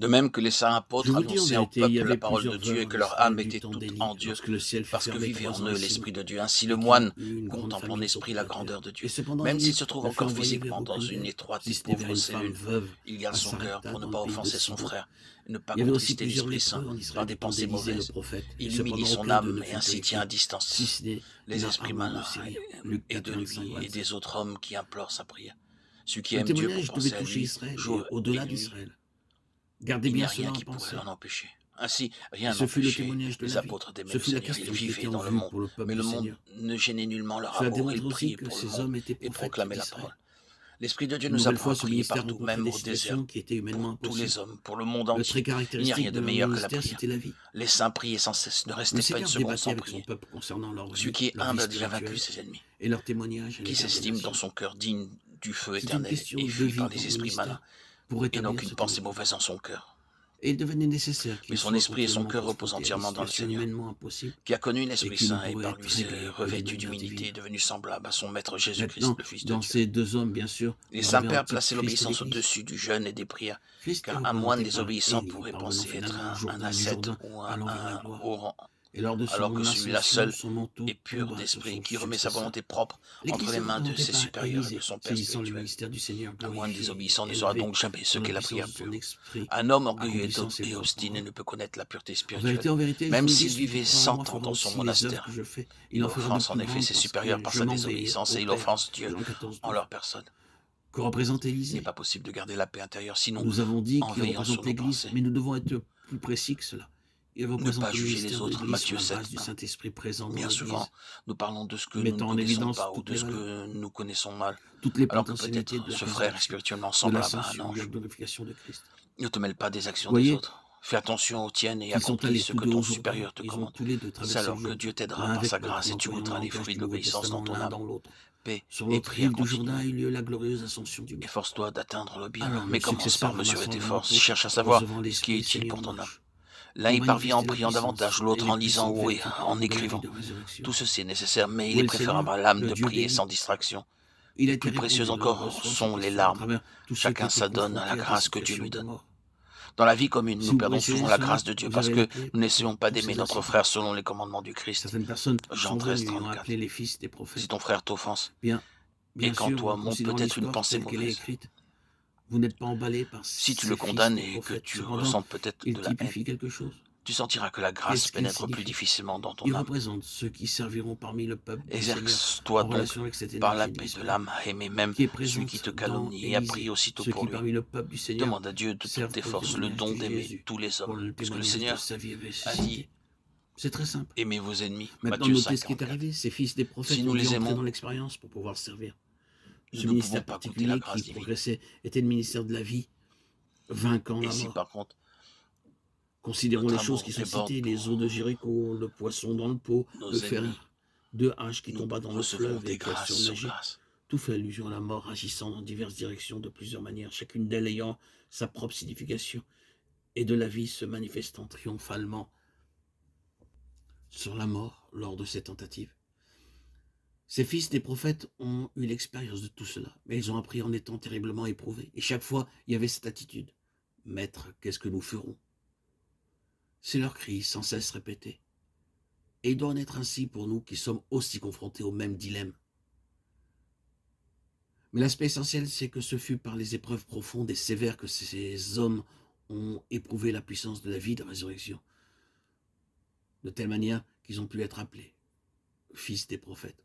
De même que les saints Je apôtres vous le dis en annonçaient au vérité, il y peuple la avait parole de plusieurs Dieu heures et en que leur âme Israël du était temps toute d'Élie, en Dieu, lorsque le ciel fut parce que fermé vivait en 3 ans eux et 6 l'Esprit mois, de Dieu. Ainsi le et qu'il moine eut une grande contemple en famine sur esprit toute la la terre. grandeur de Et Dieu. cependant, Même s'il lui se trouve ne fut encore envoyé vers physiquement dans aucune une terre, étroite si et ce n'est vers pauvre une femme cellule, veuve il garde à son cœur Sarepta pour ne dans le pas pays de offenser son Sidon. frère et ne pas Il y avait aussi contrister plusieurs l'Esprit Saint lépreux en par Israël des du temps pensées d'Élisée le mauvaises. prophète, et Il humilie cependant son aucun d'eux âme ne et fut ainsi tient à purifié, si distance ce n'est les esprits Naaman le malins Syrien. Luc et 4, de 25, lui et 27. des autres hommes qui implorent sa prière. Celui qui Le aime Dieu pour témoignage devait penser à toucher lui Israël et jour et au-delà nuit. d'Israël. Gardez Il n'y bien a rien cela en qui pourrait pensée. l'en empêcher. Ainsi, Et rien ce fut le n'empêchait témoignage de les la vie. apôtres d'aimer Ce le fut la Seigneur. Ils question qui était vivaient en dans le vue monde, pour le peuple mais du le monde Seigneur. ne gênait nullement leur Cela amour. démontre Ils aussi priaient que pour le ces monde hommes étaient et prophètes proclamaient la d'Israël. parole. L'Esprit de Dieu Une nous nouvelle apprend à fois, ce prier ministère partout, rencontrait même des au désert, situations qui étaient humainement pour tous les impossibles. hommes, pour le monde Le trait entier. Il n'y a caractéristique rien de de leur meilleur que la ministère, prière. c'était la vie. Les saints priaient sans cesse, ne Le restaient pas une Seigneur seconde débattait sans avec son prier. peuple concernant Celui qui est leur vie humble a déjà vaincu spirituelle ses ennemis. et leur témoignage à Qui l'égard des s'estime dans nations. son cœur digne du feu C'était une éternel question et de fui vie par dans les le esprits malins ministère pour et n'a établir aucune ce pensée témoignage. mauvaise en son cœur. Et il devenait nécessaire Mais qu'il son soit esprit et son continuellement cœur reposent confronté à des entièrement dans le situations Seigneur, humainement impossibles qui a connu et l'Esprit qui ne Saint et pourraient par être lui s'est réglées que d'une revêtu manière d'humilité, divine. est devenu semblable à son Maître Jésus-Christ, Maintenant, le Fils de dans Dieu. ces deux hommes, bien sûr, Les nous saints reverrons un pères type plaçaient Christ et l'obéissance l'Église. au-dessus du jeûne et des prières, Christ est car un moine représenté par désobéissant Élie, pourrait parvenant penser être finalement au un Jourdain, du ascète Jourdain ou allant vers la gloire. au Et lors de alors que son celui-là ascension, seul son manteau est pur tomba sur d'esprit, son qui remet sa successeur. volonté propre entre L'Église les est mains de représentée ses par supérieurs et de Élisée, son Père saisissant le spirituel. ministère du Seigneur Un moine glorifié, désobéissant ne saura élevé donc jamais ce dans la qu'est la puissance prière de son pure. esprit, Un homme orgueilleux accomplissant ses et voeux pour obstiné eux. ne peut connaître la pureté spirituelle, En vérité, je même vous le dis, s'il celui qui vivait croit en moi 100 ans fera dans son aussi les œuvres que monastère. je fais. Il Il en fera de offense en plus effet grandes ses parce supérieurs que par je sa m'en vais désobéissance au et il Père. offense Dieu Jean 14, en 12. leur personne. Que représente Il n'est Élisée? pas possible de garder la paix intérieure, sinon Nous avons dit en qu'il veillant sur représente nos l'Église, pensées. mais nous devons être plus précis que cela. Il Ne pas représente le juger les ministère de autres, l'Église sur Matthieu la 7, base du 20. Saint-Esprit présent dans Bien souvent, l'Église, nous parlons de ce que nous ne mettant en connaissons évidence pas ou toutes de les ce valeurs, que nous connaissons mal, toutes les alors que potentialités peut-être de la ce frère est résurrection, spirituellement de semblable à un l'ascension et de la ange. glorification de Christ. Ne te mêle pas des actions des Voyez, autres. Fais attention aux tiennes et ils sont accomplis allés ce tous que deux au ton Jourdain. supérieur te Ils ont commande. tous les deux C'est traversé le alors que Dieu Jourdain, t'aidera l'un par avec sa l'autre, grâce en et tu employant le goûteras les langage fruits du de Nouveau l'obéissance dans Testament ton l'un âme. dans l'autre. Paix Sur et l'autre prière rive du Jourdain a continue. eu lieu la glorieuse ascension du Maître. Efforce-toi d'atteindre le bien, Alors mais mes commence successeurs, par mesurer ramassant tes leur forces. manteau, Cherche à savoir recevant ce qui est l'Esprit, utile Seigneur pour ton âme. marche L'un pour y parvient en manifester la priant davantage, puissance et l'autre les en lisant puissantes ou vertus en de la vie écrivant. de résurrection. Tout ceci est nécessaire, mais il Où est est le préférable Seigneur, à l'âme le de Dieu prier d'Élie? sans distraction. Il a Et été plus précieuses répondu. L'homme encore reçoit ce sont qu'il les fait à larmes. travers tous ceux qui Chacun étaient s'adonne à la confrontés à des grâce que Dieu situations lui de donne. mort. Dans la vie commune, Si nous vous perdons préférez souvent la cela, grâce de Dieu vous parce avez la que clé nous pour n'essayons pas tous d'aimer ces notre incidents. frère selon les commandements du Christ. Certaines personnes Jean sont 13, venues et ont 34. appelé les fils des Si prophètes. ton frère t'offense, Bien, et bien qu'en sûr, toi en monte considérant peut-être une l'histoire pensée telle qu'elle est mauvaise, écrite, vous n'êtes pas emballé par si tu ces le fils condamnes des et que prophètes. tu Cependant, ressentes peut-être ils de la haine, typifient quelque chose. tu sentiras que la grâce Qu'est-ce qu'ils pénètre plus signifient? difficilement dans ton Ils âme. représentent ceux qui serviront parmi le peuple du Seigneur Exerce-toi en donc relation avec cette par la énergie de paix de l'Esprit, l'âme à aimer même qui est celui qui présente te dans calomnie et a pris Élisée, aussitôt ceux pour qui lui. parmi le peuple du Seigneur Demande à Dieu de toutes servent tes pour le forces le témoignage don de d'aimer Jésus, tous les pour hommes, le puisque le témoignage de Seigneur sa vie a dit ressuscitée. C'est très simple. aimez vos ennemis, Maintenant, Matthieu notez 5, ce qui est 44. arrivé. Ces fils des Si prophètes nous ont dû les entrer aimons, dans l'expérience pour pouvoir servir. nous Ce ne pouvons ministère pas goûter la particulier qui grâce divine. progressait était le ministère de la vie, vainquant Et la si mort. par contre Considérons notre les choses amour qui sont déborde citées, les eaux pour de Jéricho, le poisson dans le pot, le nos ennemis, fer de hache qui nous tomba dans le recevrons fleuve des et qui a grâces sur surnagé. grâce. Tout fait allusion à la mort agissant dans diverses directions de plusieurs manières, chacune d'elles ayant sa propre signification, et de la vie se manifestant triomphalement sur la mort lors de ces tentatives. Ces fils des prophètes ont eu l'expérience de tout cela, mais ils ont appris en étant terriblement éprouvés. Et chaque fois, il y avait cette attitude. Maître, qu'est-ce que nous ferons? C'est leur cri sans cesse répété. Et il doit en être ainsi pour nous qui sommes aussi confrontés au même dilemme. Mais l'aspect essentiel, c'est que ce fut par les épreuves profondes et sévères que ces hommes ont éprouvé la puissance de la vie de résurrection, de telle manière qu'ils ont pu être appelés fils des prophètes.